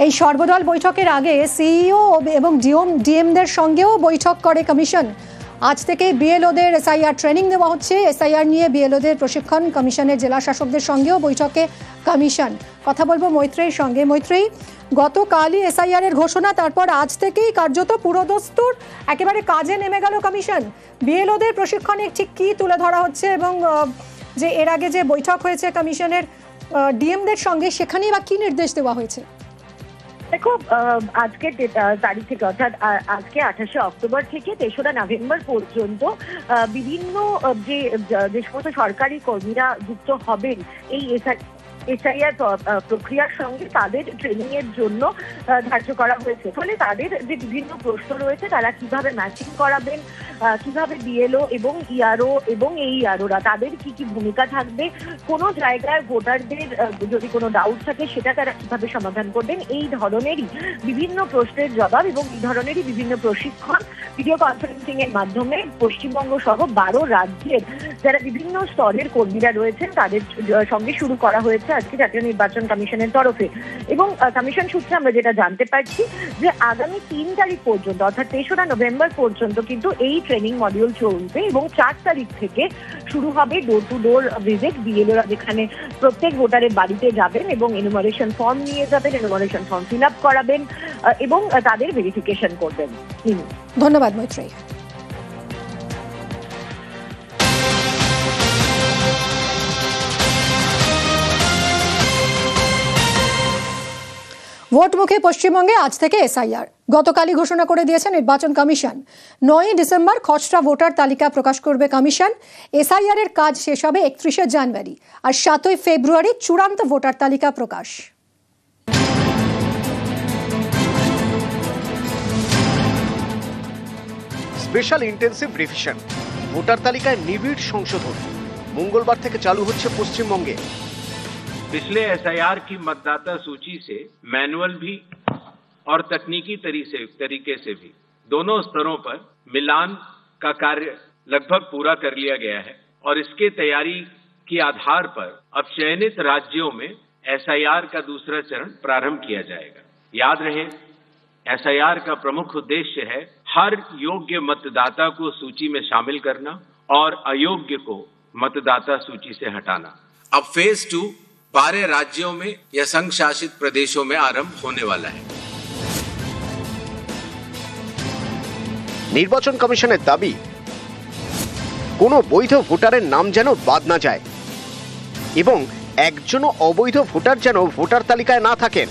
এই সর্বদল বৈঠকের আগে সিইও এবং ডিএমদের সঙ্গেও বৈঠক করে কমিশন। আজ থেকে বিএলওদের এসআইআর ট্রেনিং দেওয়া হচ্ছে। এসআইআর নিয়ে বিএলওদের প্রশিক্ষণ কমিশনের জেলা শাসকদের সঙ্গেও বৈঠকে কমিশন। কথা বলবো মৈত্রেয়ীর সঙ্গে। মৈত্রেয়ী, গতকালই এসআইআর এর ঘোষণা, তারপর আজ থেকেই কার্যত পুরোদস্তুর একেবারে কাজে নেমে গেল কমিশন। বিএলওদের প্রশিক্ষণে ঠিক কি তুলে ধরা হচ্ছে এবং যে এর আগে যে বৈঠক হয়েছে কমিশনের ডিএমদের সঙ্গে, সেখানেই বা কি নির্দেশ দেওয়া হয়েছে? দেখো, আজকের তারিখ থেকে অর্থাৎ আজকে 28শে অক্টোবর থেকে 3রা নভেম্বর পর্যন্ত বিভিন্ন যে সমস্ত সরকারি কর্মীরা যুক্ত হবেন এই এসআইআর প্রক্রিয়ার সঙ্গে, তাদের ট্রেনিং এর জন্য ধার্য করা হয়েছে। ফলে তাদের যে বিভিন্ন প্রশ্ন রয়েছে, তারা কিভাবে ম্যাচিং করাবেন, কিভাবে বিএলও এবং ইআরও এবং এই ইআরওরা তাদের কি কি ভূমিকা থাকবে, কোনো জায়গায় ভোটারদের যদি কোনো ডাউট থাকে সেটা তারা কিভাবে সমাধান করবেন, এই ধরনেরই বিভিন্ন প্রশ্নের জবাব এবং এই ধরনেরই বিভিন্ন প্রশিক্ষণ ভিডিও কনফারেন্সিং এর মাধ্যমে পশ্চিমবঙ্গ সহ 12 রাজ্যের যারা বিভিন্ন স্তরের কর্মীরা রয়েছেন তাদের সঙ্গে শুরু করা হয়েছে আজকে জাতীয় নির্বাচন কমিশনের তরফে। এবং কমিশন সূত্রে আমরা যেটা জানতে পারছি যে আগামী 3 তারিখ পর্যন্ত অর্থাৎ 3রা নভেম্বর পর্যন্ত কিন্তু এই ট্রেনিং মডিউল চলবে এবং 4 তারিখ থেকে শুরু হবে ডোর টু ডোর ভিজিট। বিএলওরা যেখানে প্রত্যেক ভোটারের বাড়িতে যাবেন এবং এনুমারেশন ফর্ম নিয়ে যাবেন, এনুমারেশন ফর্ম ফিল আপ করাবেন এবং তাদের ভেরিফিকেশন করবেন। ধন্যবাদ মৈত্রেয়ী। ভোটমুখে পশ্চিমবঙ্গে আজ থেকে এসআইআর গতকালই ঘোষণা করে দিয়েছে নির্বাচন কমিশন। 9ই ডিসেম্বর খসড়া ভোটার তালিকা প্রকাশ করবে কমিশন। এসআইআর এর কাজ শেষ হবে 31শে জানুয়ারি, আর 7ই ফেব্রুয়ারি চূড়ান্ত ভোটার তালিকা প্রকাশ। স্পেশাল ইন্টেন্সিভ রিভিশন, ভোটার তালিকায় নিবিড় সংশোধন মঙ্গলবার থেকে চালু হচ্ছে পশ্চিমবঙ্গে। पिछले एसआईआर की मतदाता सूची से मैनुअल भी और तकनीकी तरीके से भी दोनों स्तरों पर मिलान का कार्य लगभग पूरा कर लिया गया है और इसके तैयारी के आधार पर अब चयनित राज्यों में एसआईआर का दूसरा चरण प्रारंभ किया जाएगा। याद रहे, एसआईआर का प्रमुख उद्देश्य है हर योग्य मतदाता को सूची में शामिल करना और अयोग्य को मतदाता सूची से हटाना। अब फेज 2 12 राज्यों में या संघ शासित प्रदेशों में आरंभ होने वाला है। নির্বাচন কমিশনের দাবি, কোনো বৈধ ভোটারের নাম যেন বাদ না যায় এবং একজনও অবৈধ ভোটার যেন ভোটার তালিকায় না থাকেন।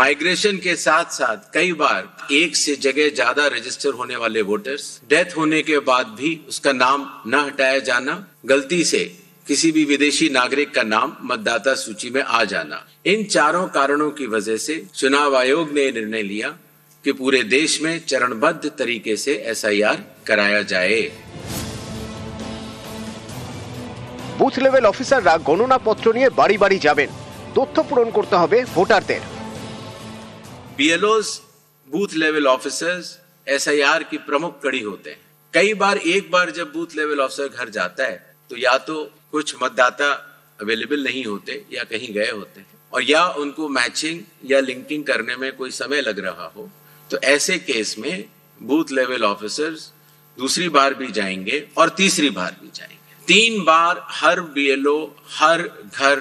माइग्रेशन के साथ साथ कई बार एक से जगह ज्यादा रजिस्टर होने वाले वोटर्स, डेथ होने के बाद भी उसका नाम न हटाया जाना, गलती से किसी भी विदेशी नागरिक का नाम मतदाता सूची में आ जाना, इन चारों कारणों की वजह से चुनाव आयोग ने निर्णय लिया कि पूरे देश में चरणबद्ध तरीके से एसआईआर कराया जाए। বুথ লেভেল অফিসাররা গণনা পত্র নিয়ে বাড়ি বাড়ি যাবেন, তথ্য পূরণ করতে হবে ভোটারদের। बीएलओज बूथ लेवल ऑफिसर्स एसआईआर की प्रमुख कड़ी होते हैं। कई बार एक बार जब बूथ लेवल ऑफिसर घर जाता है तो या तो कुछ मतदाता अवेलेबल नहीं होते या कहीं गए होते हैं, और या उनको मैचिंग या लिंकिंग करने में कोई समय लग रहा हो, तो ऐसे केस में बूथ लेवल ऑफिसर्स दूसरी बार भी जाएंगे और तीसरी बार भी जाएंगे। 3 बार हर बीएलओ हर घर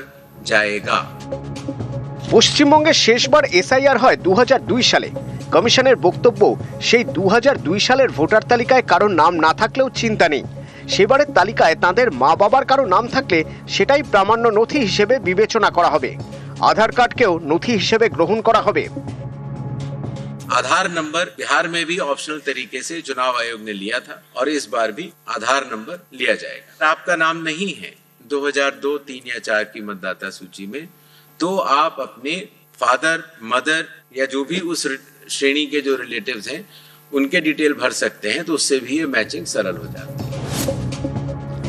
जाएगा। পশ্চিমবঙ্গে শেষবার এসআইআর হয় 2002 সালে। কমিশনের বক্তব্য, সেই 2002 সালের ভোটার তালিকায় কারো নাম না থাকলেও চিন্তা নেই। সেবারের তালিকায় তাদের মা বাবার কারো নাম থাকলে সেটাই প্রামাণ্য নথি হিসেবে বিবেচনা করা হবে। আধার কার্ডকেও নথি হিসেবে গ্রহণ করা হবে। आधार नंबर बिहार में भी ऑप्शनल तरीके से चुनाव आयोग ने लिया था और इस बार भी आधार नंबर लिया जाएगा। आपका नाम नहीं है 2002, 3 या 4 की मतदाता सूची में, तो आप अपने फादर, मदर या जो भी उस श्रेणी के जो रिलेटिव्स हैं उनके डिटेल भर सकते हैं, तो उससे भी ये मैचिंग सरल हो जाती है।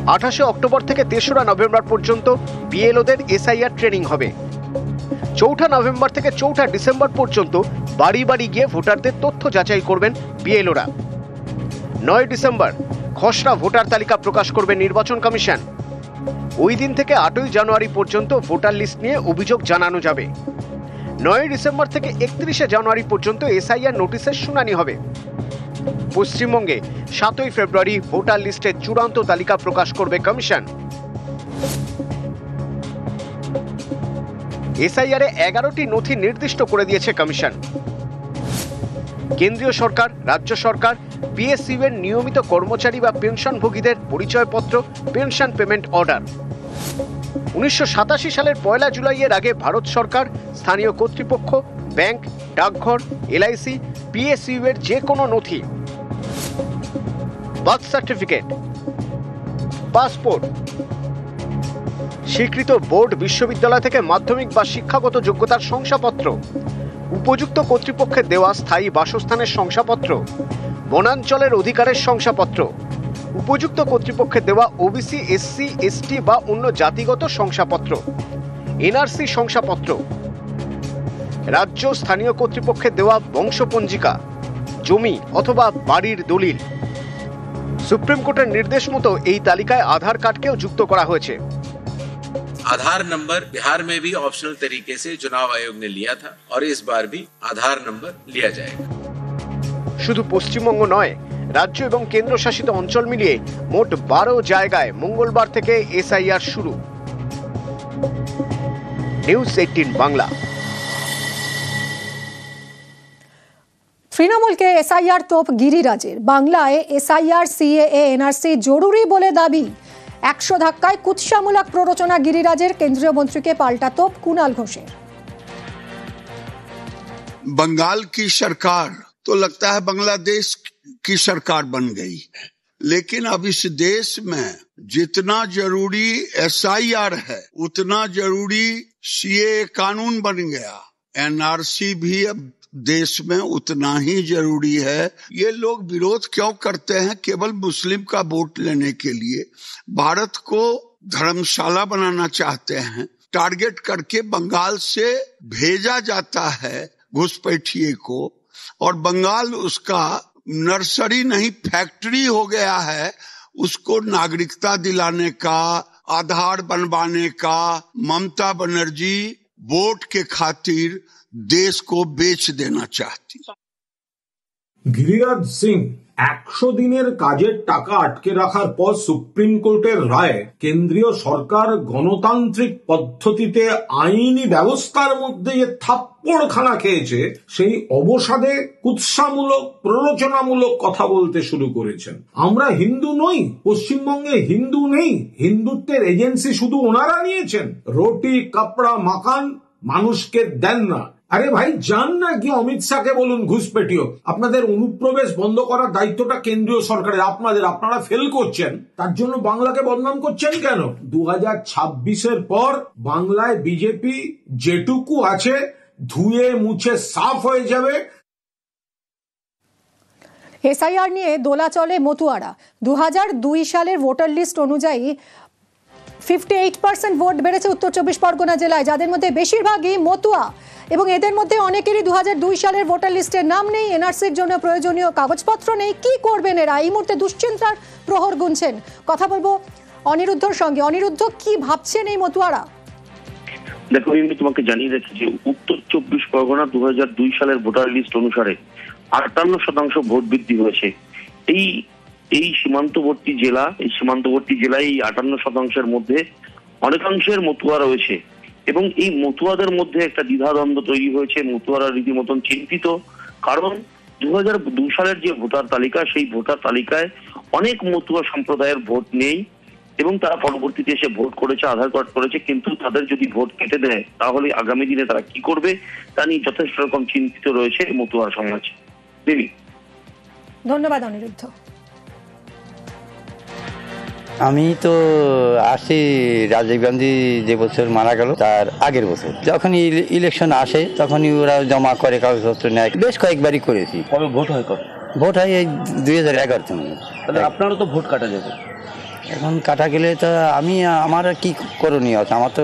28শে অক্টোবর থেকে 3রা নভেম্বর পর্যন্ত বিএলওদের এসআইআর ট্রেনিং হবে। 4ঠা নভেম্বর থেকে 4ঠা ডিসেম্বর পর্যন্ত বাড়ি বাড়ি গিয়ে ভোটারদের তথ্য যাচাই করবেন বিএলওরা। 9 ডিসেম্বর খসড়া ভোটার তালিকা প্রকাশ করবে নির্বাচন কমিশন। ওই দিন থেকে 8ই জানুয়ারি পর্যন্ত ভোটার লিস্ট নিয়ে অভিযোগ জানানো যাবে। 9 ডিসেম্বর থেকে 31 জানুয়ারি পর্যন্ত এসআইআর নোটিশের শুনানি হবে। পশ্চিমবঙ্গে 7 ফেব্রুয়ারি ভোটার লিস্টের চূড়ান্ত তালিকা প্রকাশ করবে কমিশন। এসআইআরে 11টি নথি নির্দিষ্ট করে দিয়েছে কমিশন। কেন্দ্রীয় সরকার, রাজ্য সরকার, পিএসইউ এর নিয়মিত কর্মচারী বা পেনশনভোগীদের পরিচয়পত্র, পেনশন পেমেন্ট অর্ডার। 1987 সালের 1 জুলাইয়ের আগে ভারত সরকার, স্থানীয় কর্তৃপক্ষ, ব্যাংক, ডাকঘর, এলআইসি, পিএসইউ এর যে কোনো নথি, বার্থ সার্টিফিকেট, পাসপোর্ট, স্বীকৃত বোর্ড, বিশ্ববিদ্যালয় থেকে মাধ্যমিক বা শিক্ষাগত যোগ্যতার শংসাপত্র, উপযুক্ত কর্তৃপক্ষের দেওয়া স্থায়ী বাসস্থানের শংসাপত্র, বনাঞ্চলের অধিকারের শংসাপত্র, উপযুক্ত কর্তৃপক্ষের দেওয়া ওবিসি, এসসি, এসটি বা অন্য জাতিগত শংসাপত্র, এনআরসি শংসাপত্র, রাজ্য স্থানীয় কর্তৃপক্ষের দেওয়া বংশপঞ্জিকা, জমি অথবা বাড়ির দলিল। সুপ্রিম কোর্টের নির্দেশ মতো এই তালিকায় আধার কার্ডকেও যুক্ত করা হয়েছে। आधार नंबर बिहार में भी ऑप्शनल तरीके से चुनाव आयोग ने लिया था और इस बार भी आधार नंबर लिया जाएगा। শুধু পশ্চিমবঙ্গ নয়, রাজ্য এবং কেন্দ্রশাসিত অঞ্চল মিলিয়ে মোট 12 জায়গায় মঙ্গলবার থেকে এসআইআর শুরু। নিউজ 18 বাংলা। তৃণমূলকে এসআইআর তোপ গিরিরাজের। বাংলায় এসআইআর, সিএএ, এনআরসি জরুরি বলে দাবি। 100 ধাক্কায় কুৎসামূলক প্ররোচনা গিরিরাজের। কেন্দ্রীয় মন্ত্রীকে পাল্টা তোপ কুণাল ঘোষের। बंगाल की सरकार तो लगता है बांग्लादेश की सरकार बन गई, लेकिन अब इस देश में जितना जरूरी एसआईआर है उतना जरूरी सीए कानून बन गया। एनआरसी भी अब देश में उतना ही जरूरी है। ये लोग विरोध क्यों करते हैं? केवल मुस्लिम का वोट लेने के लिए भारत को धर्मशाला बनाना चाहते हैं। टारगेट करके बंगाल से भेजा जाता है घुसपैठिए को, और बंगाल उसका नर्सरी नहीं फैक्ट्री हो गया है। उसको नागरिकता दिलाने का, आधार बनवाने का ममता बनर्जी वोट के खातिर देश को बेच देना चाहती। গিরিরাজ সিং 100 দিনের কাজের টাকা আটকে রাখার পর সুপ্রিম কোর্টের রায় কেন্দ্রীয় সরকার গণতান্ত্রিক পদ্ধতিতে আইনি ব্যবস্থার মধ্যে যে থাপ্পড়খানা খেয়েছে, সেই অবসাদে কুৎসামূলক, প্ররোচনামূলক কথা বলতে শুরু করেছেন। আমরা হিন্দু নই, পশ্চিমবঙ্গে হিন্দু নেই, হিন্দুত্বের এজেন্সি শুধু ওনারা নিয়েছেন। রুটি কাপড়া মাকান মানুষকে দেন না। আরে ভাই যান না কি অমিত শাহকে বলুন ঘুষপেটিও। আপনাদের অনুপ্রবেশ বন্ধ করার দায়িত্বটা কেন্দ্রীয় সরকারের, আপনারা ফেল করছেন। তার জন্য বাংলাকে বদনাম করছেন কেন? 2026-এর পর বাংলায় বিজেপি যেটুকু আছে ধুয়ে মুছে সাফ হয়ে যাবে। এসআইআর নিয়ে দোলাচলে মতুয়ারা। 2002 সালের ভোটার লিস্ট অনুযায়ী 58% ভোট বেড়েছে উত্তর 24 পরগনা জেলায়, যাদের মধ্যে বেশিরভাগই মতুয়া। এবং এদের মধ্যে অনেকেরই 2002 সালের ভোটার লিস্টের নাম নেই, এনআরসির জন্য প্রয়োজনীয় কাগজপত্র নেই। কি করবেন এরা? এই মুহূর্তে দুশ্চিন্তার প্রহর গুনছেন। কথা বলবো অনিরুদ্ধর সঙ্গে। অনিরুদ্ধ, কি ভাবছেন এই মতুয়ারা? দেখো, আমি তোমাকে জানিয়ে রাখি যে উত্তর 24 পরগনা 2002 সালের ভোটার লিস্ট অনুসারে 58% ভোট বৃদ্ধি হয়েছে। এই সীমান্তবর্তী জেলায় এই 58%-এর মধ্যে অনেকাংশের মতুয়া রয়েছে, এবং এই মতুয়াদের মধ্যে একটা দ্বিধাদ্বন্দ্ব তৈরি হয়েছে। মতুয়ারা রীতিমতন চিন্তিত, কারণ 2002 সালের যে ভোটার তালিকা, সেই ভোটার তালিকায় অনেক মতুয়া সম্প্রদায়ের ভোট নেই, এবং তারা পরবর্তীতে এসে ভোট করেছে, আধার কার্ড করেছে, কিন্তু তাদের যদি ভোট কেটে দেয় তাহলে আগামী দিনে তারা কি করবে তা নিয়ে যথেষ্ট রকম চিন্তিত রয়েছে মতুয়া সমাজ। দেবী, ধন্যবাদ অনিরুদ্ধ। আমি তো আসছি রাজীব গান্ধী যে বছর মারা গেল তার আগের বছর, যখন ইলেকশন আসে তখনই ওরা জমা করে, কাগজপত্র নেয়। বেশ কয়েকবারই করেছি। কবে ভোট হয়? কবে ভোট হয়? এই 2011-তে। তাহলে আপনারও তো ভোট কাটা যাবে। এখন কাটা গেলে তো আমার কি করণীয় আছে? আমার তো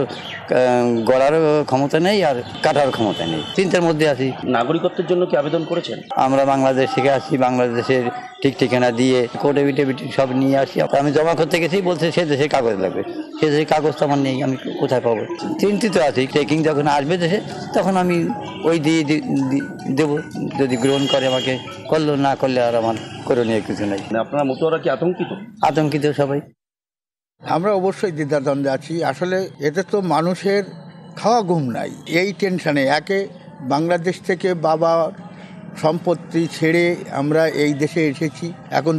গড়ারও ক্ষমতা নেই আর কাটার ক্ষমতা নেই, চিন্তার মধ্যে আছি। নাগরিকত্বের জন্য কি আবেদন করেছেন? আমরা বাংলাদেশ থেকে আসি, বাংলাদেশের ঠিক ঠিকানা দিয়ে কোর্টে বিটে সব নিয়ে আসি। আমি জমা করতে গেছি, বলছে সে দেশের কাগজ লাগবে, সে দেশের কাগজ তো আমার নেই, আমি কোথায় পাবো? চিন্তিত আছি। ট্রেকিং যখন আসবে দেশে তখন আমি ওই দিয়ে দেবো, যদি গ্রহণ করে আমাকে করলো, না করলে আর আমার করণীয় কিছু নেই। আপনারা মতুয়ারা কি আতঙ্কিত? আতঙ্কিত সবাই। আমরা অবশ্যই দ্বিধাদ্বন্দ্বে আছি। আসলে এতে তো মানুষের খাওয়া ঘুম নাই, এই টেনশনে। একে বাংলাদেশ থেকে বাবার সম্পত্তি ছেড়ে আমরা এই দেশে এসেছি, এখন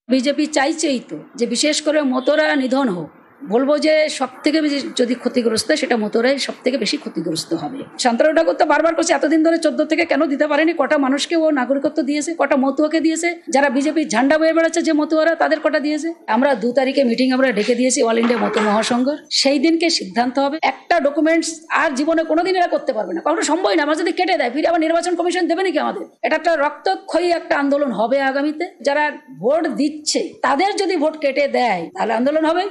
বিজেপি চাইছেই তো যে বিশেষ করে মতোরা নিধন হোক। বলবো যে সব থেকে বেশি যদি ক্ষতিগ্রস্ত সেটা মতোরাই সব থেকে বেশি ক্ষতিগ্রস্ত হবে। শান্তনু ঠাকুর তো বারবার করছে এতদিন ধরে 14 থেকে কেন দিতে পারেনি, কটা মানুষকে ও নাগরিকত্ব দিয়েছে, কটা মতুয়াকে দিয়েছে, যারা বিজেপির ঝান্ডা বয়ে বেড়াচ্ছে যে মতুয়ারা তাদের কটা দিয়েছে। আমরা 2 তারিখে মিটিং আমরা ডেকে দিয়েছি অল ইন্ডিয়া মতো মহাসংঘর, সেই দিনকে সিদ্ধান্ত হবে। একটা ডকুমেন্টস আর জীবনে কোনোদিন এরা করতে পারবে না, কখনো সম্ভবই না। আমরা যদি কেটে দেয় ফিরে আবার নির্বাচন কমিশন দেবে নাকি আমাদের? এটা একটা রক্তক্ষয়ী একটা আন্দোলন হবে আগামীতে। যারা ভোট দিচ্ছে তাদের যদি ভোট কেটে দেয় তাহলে আন্দোলন হবে।